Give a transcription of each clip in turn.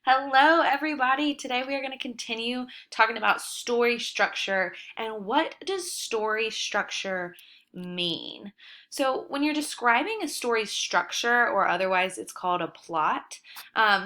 Hello, everybody. Today we are going to continue talking about story structure and what does story structure mean? So, when you're describing a story structure, or otherwise it's called a plot,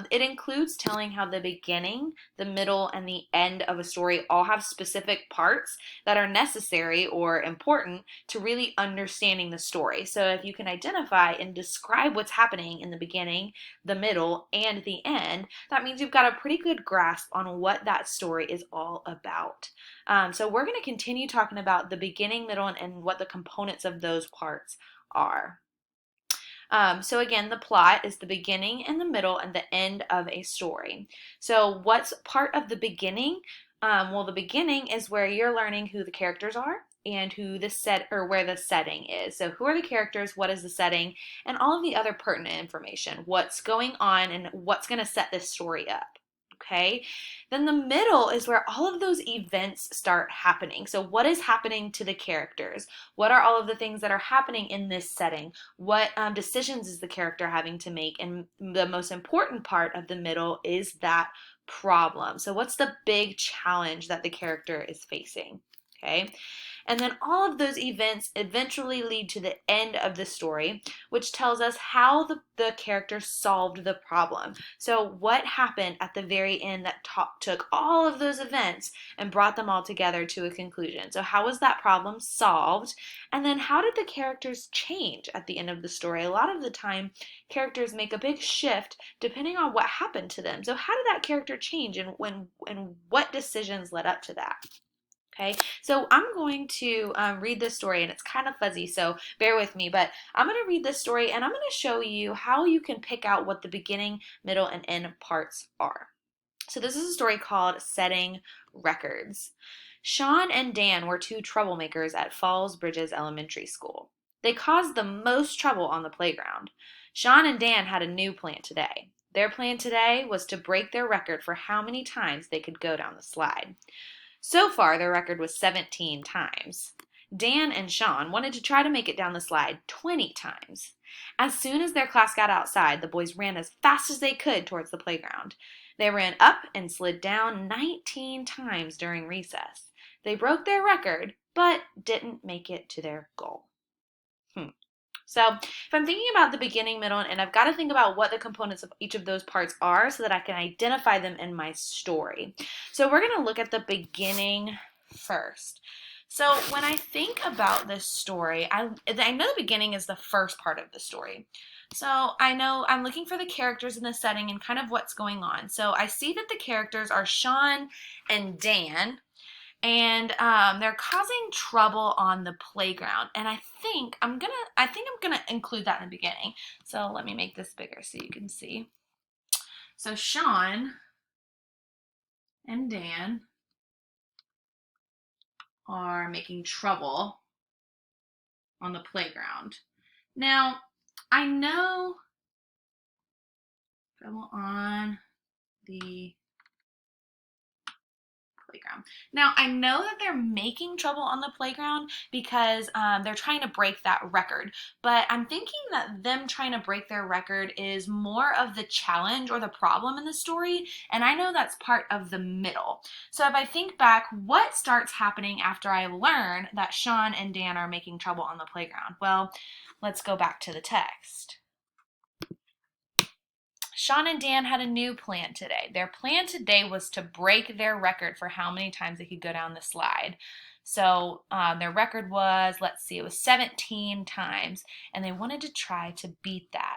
it includes telling how the beginning, the middle, and the end of a story all have specific parts that are necessary or important to really understanding the story. So, if you can identify and describe what's happening in the beginning, the middle, and the end, that means you've got a pretty good grasp on what that story is all about. So we're going to continue talking about the beginning, middle, and what the components of those parts are. So again, the plot is the beginning and the middle and the end of a story. So what's part of the beginning? Well, the beginning is where you're learning who the characters are and who the set or where the setting is. So who are the characters, what is the setting, and all of the other pertinent information. What's going on and what's going to set this story up. Okay, then the middle is where all of those events start happening. So, what is happening to the characters? What are all of the things that are happening in this setting? What decisions is the character having to make? And the most important part of the middle is that problem. So, what's the big challenge that the character is facing? Okay. And then all of those events eventually lead to the end of the story, which tells us how the character solved the problem. So, what happened at the very end that took all of those events and brought them all together to a conclusion? So, how was that problem solved? And then, how did the characters change at the end of the story? A lot of the time, characters make a big shift depending on what happened to them. So, how did that character change, and what decisions led up to that? Okay, so I'm going to read this story, and it's kind of fuzzy, so bear with me, but I'm going to read this story and I'm going to show you how you can pick out what the beginning, middle, and end parts are. So this is a story called Setting Records. Sean and Dan were two troublemakers at Falls Bridges Elementary School. They caused the most trouble on the playground. Sean and Dan had a new plan today. Their plan today was to break their record for how many times they could go down the slide. So far, their record was 17 times. Dan and Sean wanted to try to make it down the slide 20 times. As soon as their class got outside, the boys ran as fast as they could towards the playground. They ran up and slid down 19 times during recess. They broke their record, but didn't make it to their goal. So if I'm thinking about the beginning, middle, and end, I've got to think about what the components of each of those parts are so that I can identify them in my story. So we're going to look at the beginning first. So when I think about this story, I know the beginning is the first part of the story. So I know I'm looking for the characters in the setting and kind of what's going on. So I see that the characters are Sean and Dan, and they're causing trouble on the playground. And I think I'm gonna include that in the beginning. So let me make this bigger so you can see. So Sean and Dan are making trouble on the playground. Now, I know trouble on the playground. Now, I know that they're making trouble on the playground because they're trying to break that record. But I'm thinking that them trying to break their record is more of the challenge or the problem in the story. And I know that's part of the middle. So if I think back, what starts happening after I learn that Sean and Dan are making trouble on the playground? Well, let's go back to the text. Sean and Dan had a new plan today. Their plan today was to break their record for how many times they could go down the slide. So their record was, let's see, it was 17 times, and they wanted to try to beat that.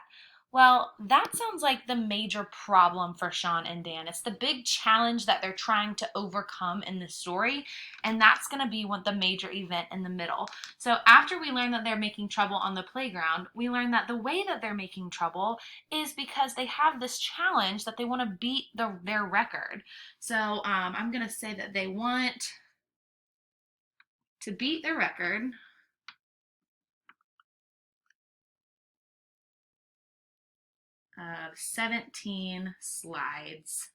Well, that sounds like the major problem for Sean and Dan. It's the big challenge that they're trying to overcome in the story, and that's going to be what the major event in the middle. So after we learn that they're making trouble on the playground, we learn that the way that they're making trouble is because they have this challenge that they want to beat their record. So I'm going to say that they want to beat their record of 17 slides.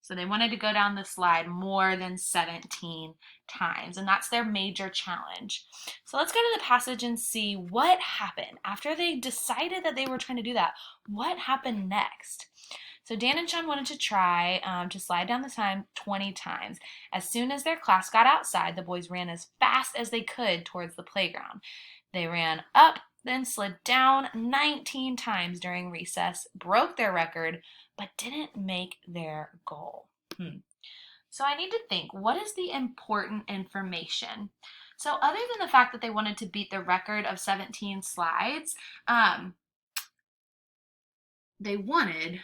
So they wanted to go down the slide more than 17 times, and that's their major challenge. So let's go to the passage and see what happened after they decided that they were trying to do that. What happened next? So Dan and Sean wanted to try to slide down the time 20 times. As soon as their class got outside, the boys ran as fast as they could towards the playground. They ran up, then slid down 19 times during recess, broke their record, but didn't make their goal. So I need to think, what is the important information? So other than the fact that they wanted to beat the record of 17 slides, they wanted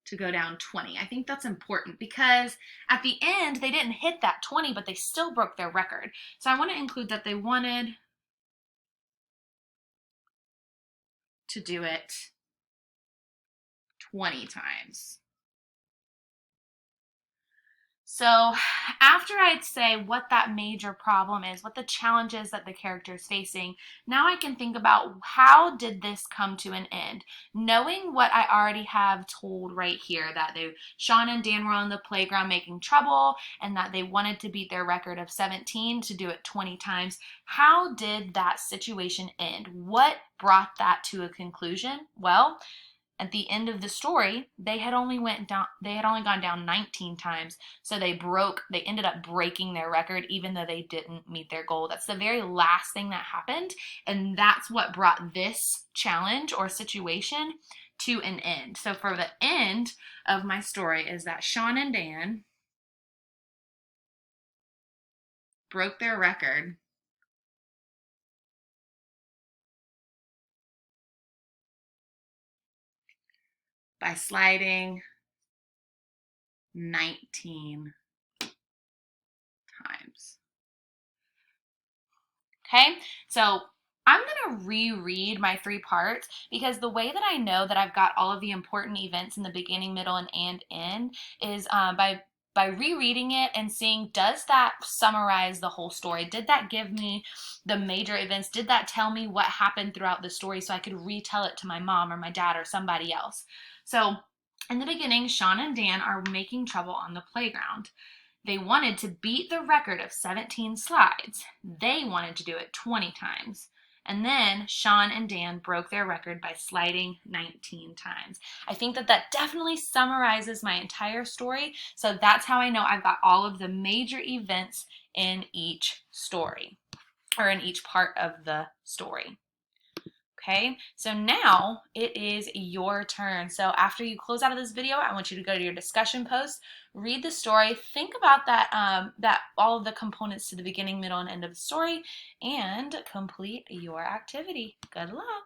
to go down 20. I think that's important because at the end, they didn't hit that 20, but they still broke their record. So I want to include that they wanted to do it 20 times. So after I'd say what that major problem is, what the challenges that the character is facing, now I can think about how did this come to an end? Knowing what I already have told right here, that Sean and Dan were on the playground making trouble and that they wanted to beat their record of 17 to do it 20 times. How did that situation end? What brought that to a conclusion? Well, at the end of the story, they had only gone down 19 times. So they ended up breaking their record even though they didn't meet their goal. That's the very last thing that happened, and that's what brought this challenge or situation to an end. So for the end of my story is that Sean and Dan broke their record by sliding 19 times. Okay, so I'm going to reread my 3 parts because the way that I know that I've got all of the important events in the beginning, middle, and end is by rereading it and seeing, does that summarize the whole story? Did that give me the major events? Did that tell me what happened throughout the story so I could retell it to my mom or my dad or somebody else? So in the beginning, Sean and Dan are making trouble on the playground. They wanted to beat the record of 17 slides. They wanted to do it 20 times. And then Sean and Dan broke their record by sliding 19 times. I think that definitely summarizes my entire story. So that's how I know I've got all of the major events in each story, or in each part of the story. Okay, so now it is your turn. So after you close out of this video, I want you to go to your discussion post, read the story, think about that all of the components to the beginning, middle, and end of the story, and complete your activity. Good luck.